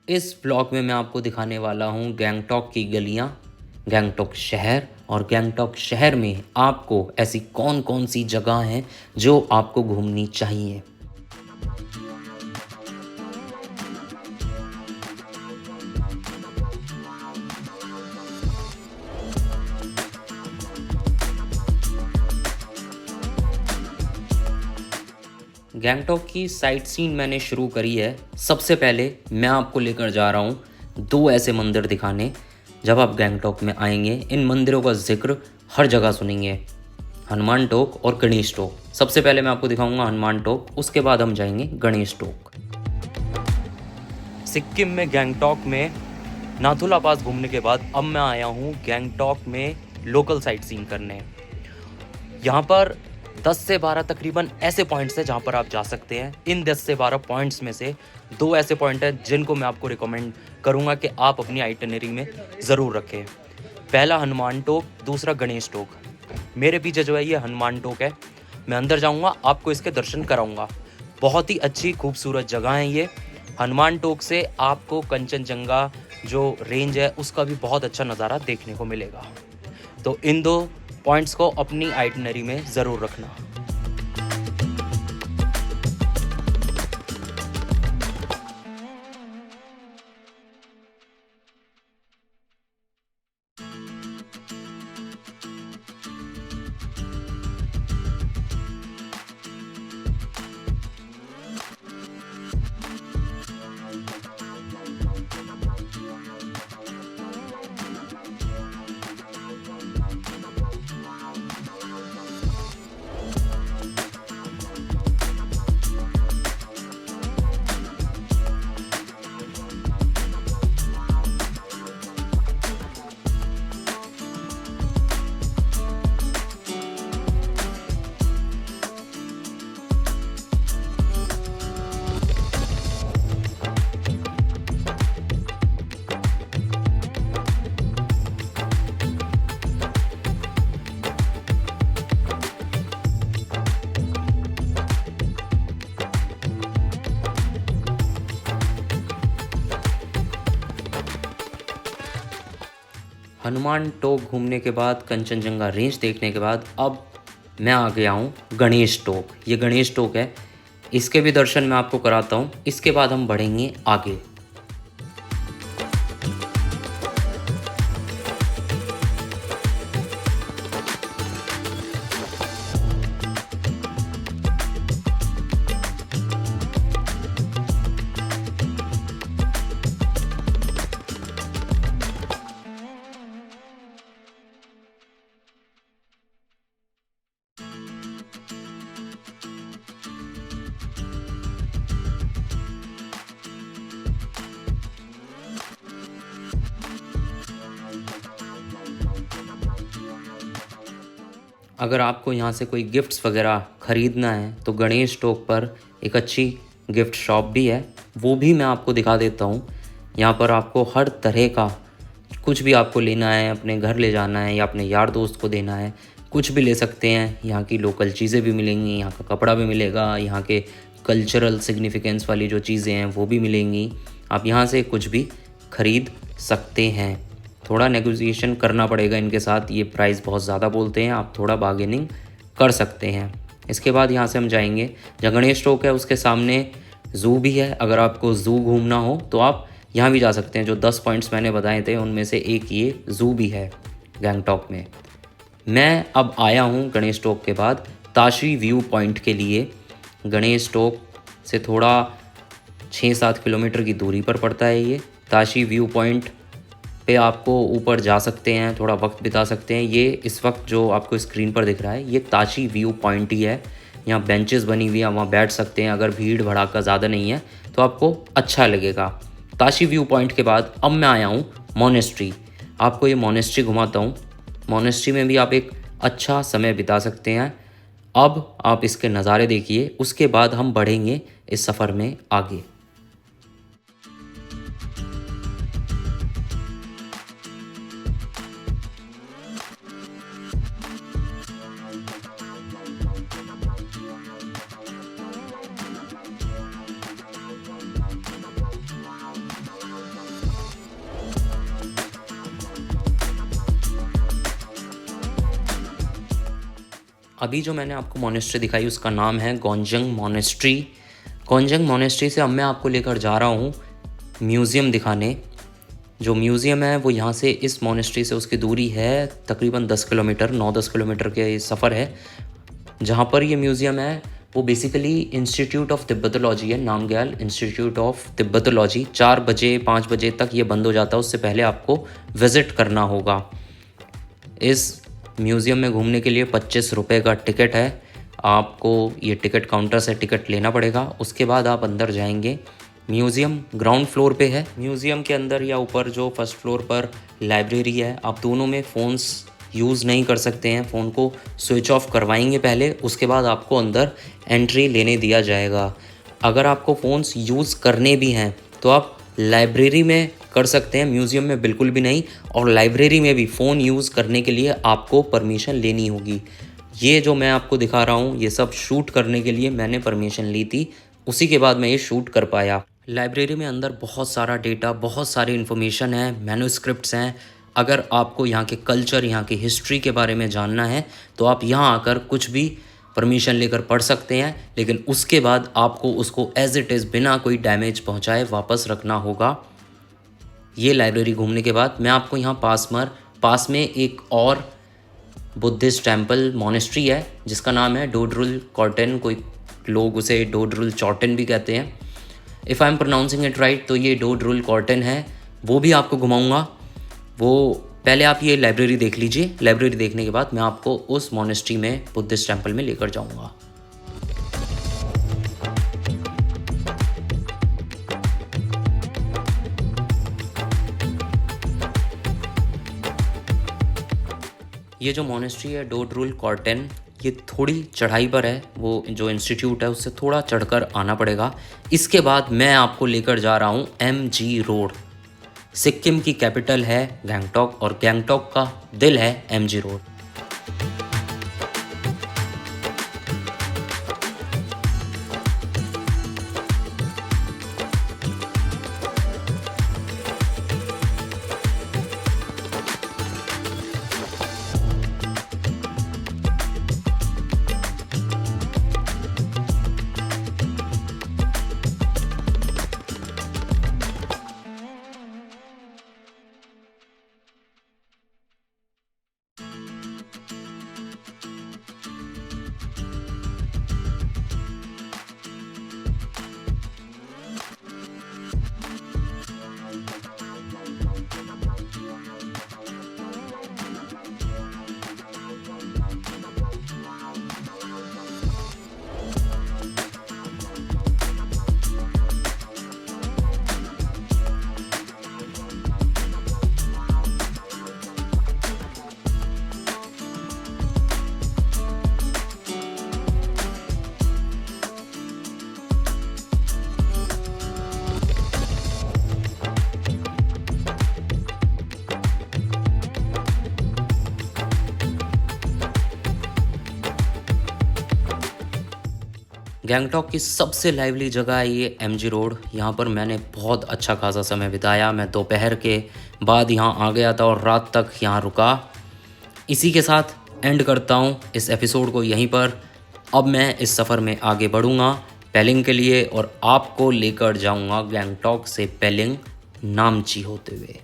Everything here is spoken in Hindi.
इस ब्लॉग में मैं आपको दिखाने वाला हूँ गैंगटॉक की गलियाँ, गैंगटॉक शहर और गैंगटॉक शहर में आपको ऐसी कौन कौन सी जगह हैं जो आपको घूमनी चाहिए। गैंगटॉक की साइट सीन मैंने शुरू करी है। सबसे पहले मैं आपको लेकर जा रहा हूँ दो ऐसे मंदिर दिखाने। जब आप गैंगटॉक में आएंगे इन मंदिरों का जिक्र हर जगह सुनेंगे, हनुमान टोक और गणेश टोक। सबसे पहले मैं आपको दिखाऊंगा हनुमान टोक, उसके बाद हम जाएंगे गणेश टोक। सिक्किम में गैंगटॉक में नाथुला पास घूमने के बाद अब मैं आया हूँ गैंगटॉक में लोकल साइट सीन करने। यहाँ पर 10 से 12 तकरीबन ऐसे पॉइंट्स हैं जहाँ पर आप जा सकते हैं। इन 10 से 12 पॉइंट्स में से दो ऐसे पॉइंट हैं जिनको मैं आपको रिकमेंड करूँगा कि आप अपनी आइटनरी में ज़रूर रखें। पहला हनुमान टोक, दूसरा गणेश टोक। मेरे पीछे जो है ये हनुमान टोक है। मैं अंदर जाऊँगा, आपको इसके दर्शन कराऊँगा। बहुत ही अच्छी खूबसूरत जगह है ये। हनुमान टोक से आपको कंचनजंगा जो रेंज है उसका भी बहुत अच्छा नज़ारा देखने को मिलेगा। तो इन दो पॉइंट्स को अपनी आइटनरी में ज़रूर रखना। हनुमान टोक घूमने के बाद, कंचनजंगा रेंज देखने के बाद अब मैं आ गया हूँ गणेश टोक। ये गणेश टोक है, इसके भी दर्शन मैं आपको कराता हूँ। इसके बाद हम बढ़ेंगे आगे। अगर आपको यहाँ से कोई गिफ्ट्स वगैरह ख़रीदना है तो गणेश टोक पर एक अच्छी गिफ्ट शॉप भी है, वो भी मैं आपको दिखा देता हूँ। यहाँ पर आपको हर तरह का कुछ भी आपको लेना है, अपने घर ले जाना है या अपने यार दोस्त को देना है, कुछ भी ले सकते हैं। यहाँ की लोकल चीज़ें भी मिलेंगी, यहाँ का कपड़ा भी मिलेगा, यहाँ के कल्चरल सिग्निफिकेंस वाली जो चीज़ें हैं वो भी मिलेंगी। आप यहाँ से कुछ भी ख़रीद सकते हैं। थोड़ा नेगोशिएशन करना पड़ेगा इनके साथ, ये प्राइस बहुत ज़्यादा बोलते हैं, आप थोड़ा बार्गेनिंग कर सकते हैं। इसके बाद यहाँ से हम जाएंगे, जहाँ गणेश टोक है उसके सामने ज़ू भी है। अगर आपको ज़ू घूमना हो तो आप यहाँ भी जा सकते हैं। जो 10 पॉइंट्स मैंने बताए थे उनमें से एक ये ज़ू भी है गैंगटॉक में। मैं अब आया हूँ गणेश टोक के बाद ताशी व्यू पॉइंट के लिए। गणेश टोक से थोड़ा 6-7 किलोमीटर की दूरी पर पड़ता है ये। ताशी व्यू पॉइंट पे आपको ऊपर जा सकते हैं, थोड़ा वक्त बिता सकते हैं। ये इस वक्त जो आपको स्क्रीन पर दिख रहा है ये ताशी व्यू पॉइंट ही है। यहाँ बेंचेस बनी हुई हैं, वहाँ बैठ सकते हैं। अगर भीड़ भड़ाका ज़्यादा नहीं है तो आपको अच्छा लगेगा। ताशी व्यू पॉइंट के बाद अब मैं आया हूँ मोनेस्ट्री। आपको ये मोनेस्ट्री घुमाता हूँ। मोनेस्ट्री में भी आप एक अच्छा समय बिता सकते हैं। अब आप इसके नज़ारे देखिए, उसके बाद हम बढ़ेंगे इस सफ़र में आगे। अभी जो मैंने आपको मोनेस्ट्री दिखाई उसका नाम है गोंजंग मोनेस्ट्री। गोंजंग मोनेस्ट्री से अब मैं आपको लेकर जा रहा हूँ म्यूज़ियम दिखाने। जो म्यूज़ियम है वो यहाँ से, इस मोनेस्ट्री से उसकी दूरी है तकरीबन 10 किलोमीटर, 9-10 किलोमीटर के सफ़र है। जहाँ पर ये म्यूज़ियम है वो बेसिकली इंस्टीट्यूट ऑफ तिब्बतोलॉजी है, नामग्याल इंस्टीट्यूट ऑफ तिब्बतोलॉजी। 4 बजे 5 बजे तक ये बंद हो जाता है, उससे पहले आपको विज़िट करना होगा। इस म्यूज़ियम में घूमने के लिए 25 रुपये का टिकट है। आपको ये टिकट काउंटर से टिकट लेना पड़ेगा, उसके बाद आप अंदर जाएंगे। म्यूज़ियम ग्राउंड फ्लोर पे है। म्यूज़ियम के अंदर या ऊपर जो फर्स्ट फ्लोर पर लाइब्रेरी है, आप दोनों में फ़ोन्स यूज़ नहीं कर सकते हैं। फ़ोन को स्विच ऑफ करवाएंगे पहले, उसके बाद आपको अंदर एंट्री लेने दिया जाएगा। अगर आपको फ़ोन्स यूज़ करने भी हैं तो आप लाइब्रेरी में कर सकते हैं, म्यूज़ियम में बिल्कुल भी नहीं। और लाइब्रेरी में भी फ़ोन यूज़ करने के लिए आपको परमिशन लेनी होगी। ये जो मैं आपको दिखा रहा हूँ ये सब शूट करने के लिए मैंने परमिशन ली थी, उसी के बाद मैं ये शूट कर पाया। लाइब्रेरी में अंदर बहुत सारा डेटा, बहुत सारी इन्फॉर्मेशन है, मैन्युस्क्रिप्ट्स हैं। अगर आपको यहाँ के कल्चर, यहाँ की हिस्ट्री के बारे में जानना है तो आप यहाँ आकर कुछ भी परमिशन लेकर पढ़ सकते हैं, लेकिन उसके बाद आपको उसको एज़ इट इज़ बिना कोई डैमेज पहुँचाए वापस रखना होगा। ये लाइब्रेरी घूमने के बाद मैं आपको यहाँ पास में एक और बुद्धिस्ट टेम्पल मोनेस्ट्री है जिसका नाम है डोड्रुल कॉर्टेन। कोई लोग उसे डोड्रुल चॉर्टेन भी कहते हैं, if I am pronouncing it right. तो ये डोड्रुल कॉर्टेन है, वो भी आपको घुमाऊँगा। वो पहले आप ये लाइब्रेरी देख लीजिए। लाइब्रेरी देखने के बाद मैं आपको उस मोनेस्ट्री में, बुद्धिस्ट टेम्पल में लेकर जाऊँगा। ये जो मोनेस्ट्री है डोड्रुल कॉर्टेन, ये थोड़ी चढ़ाई पर है। वो जो इंस्टीट्यूट है उससे थोड़ा चढ़कर आना पड़ेगा। इसके बाद मैं आपको लेकर जा रहा हूँ MG रोड। सिक्किम की कैपिटल है गैंगटॉक और गैंगटॉक का दिल है MG रोड। गैंगटॉक की सबसे लाइवली जगह है ये MG रोड। यहाँ पर मैंने बहुत अच्छा खासा समय बिताया। मैं दोपहर के बाद यहाँ आ गया था और रात तक यहाँ रुका। इसी के साथ एंड करता हूँ इस एपिसोड को यहीं पर। अब मैं इस सफ़र में आगे बढ़ूँगा पेलिंग के लिए और आपको लेकर जाऊँगा गैंगटॉक से पेलिंग नामची होते हुए।